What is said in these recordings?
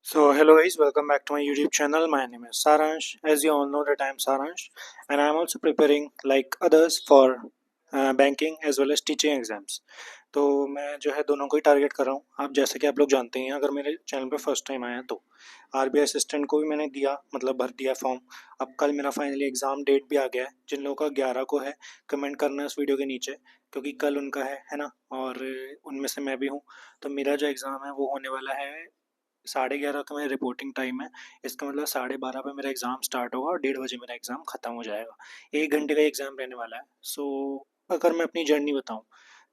So hello guys, welcome back to my YouTube channel. My name is Saransh. As you all know that I am Saransh and I am also preparing like others for banking as well as teaching exams. तो मैं जो है दोनों को ही target कर रहा हूँ। आप जैसे कि आप लोग जानते हैं, अगर मेरे चैनल पे फर्स्ट टाइम आया तो आरबीआई असिस्टेंट को भी मैंने दिया, मतलब भर दिया फॉर्म। अब कल मेरा फाइनली एग्ज़ाम डेट भी आ गया है। जिन लोगों का 11 को है, कमेंट करना इस वीडियो के नीचे, क्योंकि कल उनका है ना, और उनमें से मैं भी हूँ। तो मेरा जो एग्ज़ाम है वो होने वाला है 11:30 का। मेरा रिपोर्टिंग टाइम है। इसका मतलब 12:30 पे मेरा एग्ज़ाम स्टार्ट होगा और 1:30 मेरा एग्ज़ाम ख़त्म हो जाएगा। 1 घंटे का एग्ज़ाम रहने वाला है। अगर मैं अपनी जर्नी बताऊँ,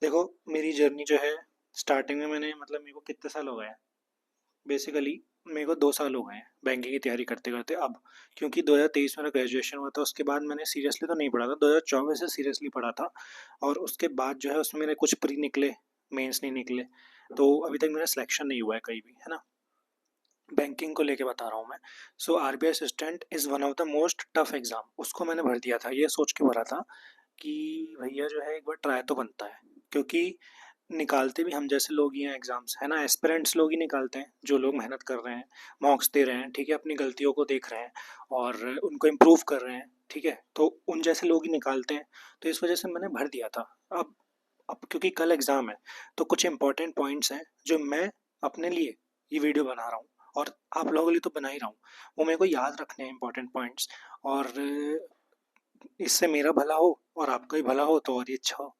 देखो मेरी जर्नी जो है, स्टार्टिंग में मैंने मतलब मेरे को कितने साल हो गए हैं, बेसिकली मेरे को 2 साल हो गए हैं बैंकिंग की तैयारी करते करते अब। क्योंकि 2023 मेरा ग्रेजुएशन हुआ था, उसके बाद मैंने सीरियसली तो नहीं पढ़ा था, 2024 से सीरियसली पढ़ा था। और उसके बाद जो है उसमें मेरे कुछ प्री निकले, मेंस नहीं निकले, तो अभी तक मेरा सिलेक्शन नहीं हुआ है कहीं भी, है ना। बैंकिंग को लेके बता रहा हूँ मैं। RBI assistant is one of the most tough exam. उसको मैंने भर दिया था ये सोच के भरा था कि भैया जो है एक बार ट्राई तो बनता है, क्योंकि निकालते भी हम जैसे लोग ही हैं एग्ज़ाम्स, है ना। एस्पिरेंट्स लोग ही निकालते हैं, जो लोग मेहनत कर रहे हैं, मॉक्स दे रहे हैं, ठीक है, अपनी गलतियों को देख रहे हैं और उनको इम्प्रूव कर रहे हैं, ठीक है, तो उन जैसे लोग ही निकालते हैं। तो इस वजह से मैंने भर दिया था। अब क्योंकि कल एग्ज़ाम है, तो कुछ इंपॉर्टेंट पॉइंट्स हैं जो मैं अपने लिए ये वीडियो बना रहा हूँ और आप लोगों के लिए तो बना ही रहा हूँ। वो मेरे को याद रखने हैं इंपॉर्टेंट पॉइंट्स, और इससे मेरा भला हो और आपका भी भला हो तो और ही अच्छा हो।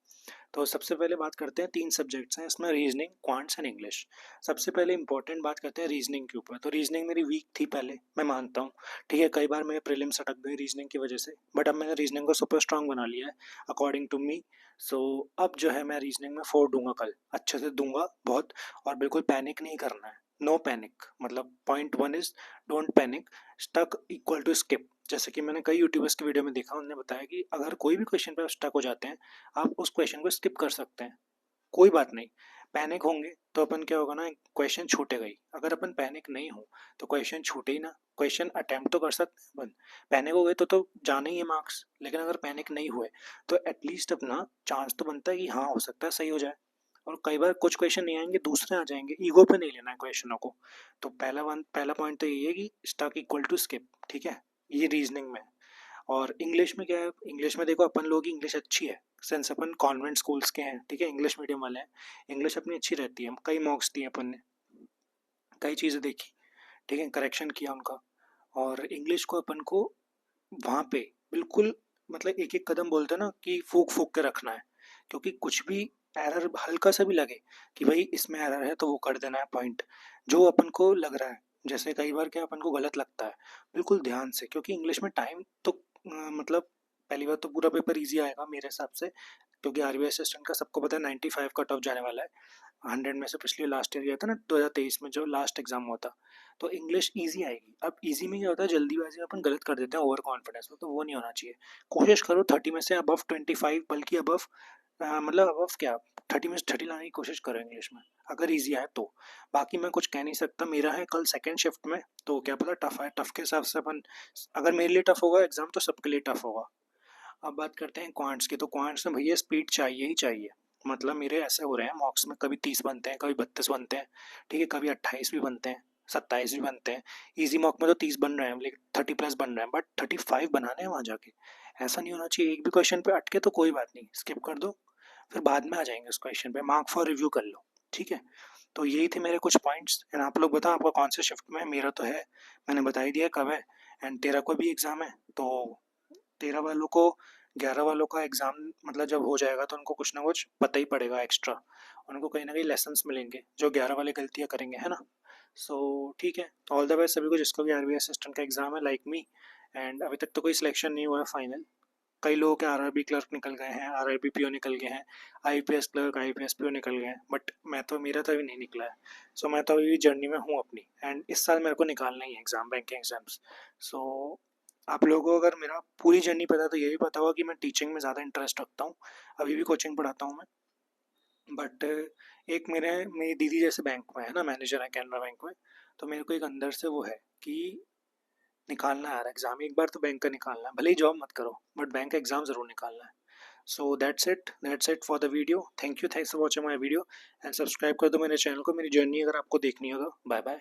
तो सबसे पहले बात करते हैं, 3 सब्जेक्ट्स हैं इसमें, रीजनिंग, क्वांट्स एंड इंग्लिश। सबसे पहले इंपॉर्टेंट बात करते हैं रीजनिंग के ऊपर। तो रीजनिंग मेरी वीक थी पहले, मैं मानता हूँ, ठीक है, कई बार मेरे प्रीलिम्स अटक गए रीजनिंग की वजह से, बट अब मैंने रीजनिंग को सुपर स्ट्रांग बना लिया है अकॉर्डिंग टू मी। सो अब जो है मैं रीजनिंग में 4 दूंगा कल, अच्छे से दूंगा बहुत। और बिल्कुल पैनिक नहीं करना है, नो पैनिक। मतलब point 1 is don't panic, stuck equal to skip. जैसे कि मैंने कई यूट्यूबर्स की वीडियो में देखा, उन्होंने बताया कि अगर कोई भी क्वेश्चन पे आप स्टक हो जाते हैं, आप उस क्वेश्चन को स्किप कर सकते हैं, कोई बात नहीं। पैनिक होंगे तो अपन क्या होगा ना, क्वेश्चन छूटेगा ही। अगर अपन पैनिक नहीं हो तो क्वेश्चन छूटे ही ना, क्वेश्चन अटेम्प्ट तो कर सकते हैं अपन। पैनिक हो गए तो जाने ही है मार्क्स, लेकिन अगर पैनिक नहीं हुए तो एटलीस्ट अपना चांस तो बनता है कि हाँ हो सकता है सही हो जाए। और कई बार कुछ क्वेश्चन नहीं आएंगे, दूसरे आ जाएंगे, ईगो पे नहीं लेना है क्वेश्चनों को। तो पहला पॉइंट तो ये है कि स्टक इक्वल टू स्किप, ठीक है, ये रीजनिंग में। और इंग्लिश में क्या है, इंग्लिश में देखो अपन लोगों की इंग्लिश अच्छी है, सिंस अपन कॉन्वेंट स्कूल्स के हैं, ठीक है, इंग्लिश मीडियम वाले हैं। इंग्लिश अपनी अच्छी रहती है, कई मॉक्स दिए अपन ने, कई चीज़ें देखी, ठीक है, करेक्शन किया उनका। और इंग्लिश को अपन को वहाँ पे बिल्कुल, मतलब एक एक कदम बोलते हैं ना कि फूक फूक के रखना है। क्योंकि कुछ भी एरर हल्का सा भी लगे कि भाई इसमें एरर है, तो वो कर देना है पॉइंट, जो अपन को लग रहा है। जैसे कई बार क्या अपन को गलत लगता है, बिल्कुल ध्यान से, क्योंकि इंग्लिश में टाइम तो मतलब पहली बार तो पूरा पेपर इजी आएगा मेरे हिसाब से, क्योंकि आरबीआई असिस्टेंट का सबको पता है 95 कट ऑफ जाने वाला है। 100 में से पिछले लास्ट ईयर गया था ना, 2023 में जो लास्ट एग्जाम हुआ था। तो इंग्लिश इजी आएगी। अब इजी में क्या होता है, जल्दीबाजी में अपन गलत कर देते हैं ओवर कॉन्फिडेंस में, तो वो नहीं होना चाहिए। कोशिश करो 30 में से अबव 25, बल्कि अबव, मतलब अबव क्या, 30 में से 30 लाने की कोशिश करो इंग्लिश में, अगर इजी आए तो। बाकी मैं कुछ कह नहीं सकता, मेरा है कल सेकंड शिफ्ट में, तो क्या पता टफ है, टफ के हिसाब से अपन, अगर मेरे लिए टफ होगा एग्जाम तो सबके लिए टफ होगा। अब बात करते हैं क्वांट्स की। तो क्वांट्स में भैया स्पीड चाहिए ही चाहिए। मतलब मेरे ऐसे हो रहे हैं मॉक्स में, कभी 30 बनते हैं, कभी 32 बनते हैं, ठीक है, कभी 28 भी बनते हैं, 27 भी बनते हैं। इजी मॉक में तो 30 बन रहे हैं, लेकिन 30 प्लस बन रहे हैं, बट 35 बनाने हैं वहाँ जाके। ऐसा नहीं होना चाहिए, एक भी क्वेश्चन पे अटके तो कोई बात नहीं, स्किप कर दो, फिर बाद में आ जाएंगे उस क्वेश्चन पे, मार्क फॉर रिव्यू कर लो, ठीक है। तो यही थे मेरे कुछ पॉइंट्स, एंड आप लोग बताओ आपका कौन से शिफ्ट में है। मेरा तो है, मैंने बता ही दिया कब है। एंड 13 को भी एग्ज़ाम है, तो 13 वालों को, 11 वालों का एग्ज़ाम मतलब जब हो जाएगा तो उनको कुछ ना कुछ पता ही पड़ेगा एक्स्ट्रा, उनको कहीं ना कहीं लेसन्स मिलेंगे जो 11 वाले गलतियाँ करेंगे, है ना। सो ठीक है, ऑल द बेस्ट सभी को जिसको भी आरबीआई असिस्टेंट का एग्ज़ाम है, लाइक मी। एंड अभी तक तो कोई सिलेक्शन नहीं हुआ है फाइनल। कई लोगों के आरआरबी क्लर्क निकल गए हैं, आरआरबी पीओ निकल गए हैं, आईपीएस क्लर्क, आईपीएस पीओ निकल गए हैं, बट मैं तो, मेरा तो अभी नहीं निकला है। मैं तो अभी जर्नी में हूँ अपनी, एंड इस साल मेरे को निकालना ही है एग्ज़ाम, बैंकिंग एग्जाम्स। सो आप लोगों को अगर मेरा पूरी जर्नी पता है तो ये भी पता होगा कि मैं टीचिंग में ज़्यादा इंटरेस्ट रखता हूँ, अभी भी कोचिंग पढ़ाता हूँ मैं। बट एक मेरी दीदी जैसे बैंक में है ना, मैनेजर है कैनरा बैंक में, तो मेरे को एक अंदर से वो है कि निकालना है यार एग्ज़ाम, एक बार तो बैंक का निकालना है, भले ही जॉब मत करो बट बैंक का एग्ज़ाम ज़रूर निकालना है। So that's it for the video. Thank you, thanks for watching my video, and subscribe कर दो मेरे चैनल को। मेरी जर्नी अगर आपको देखनी हो तो बाय बाय।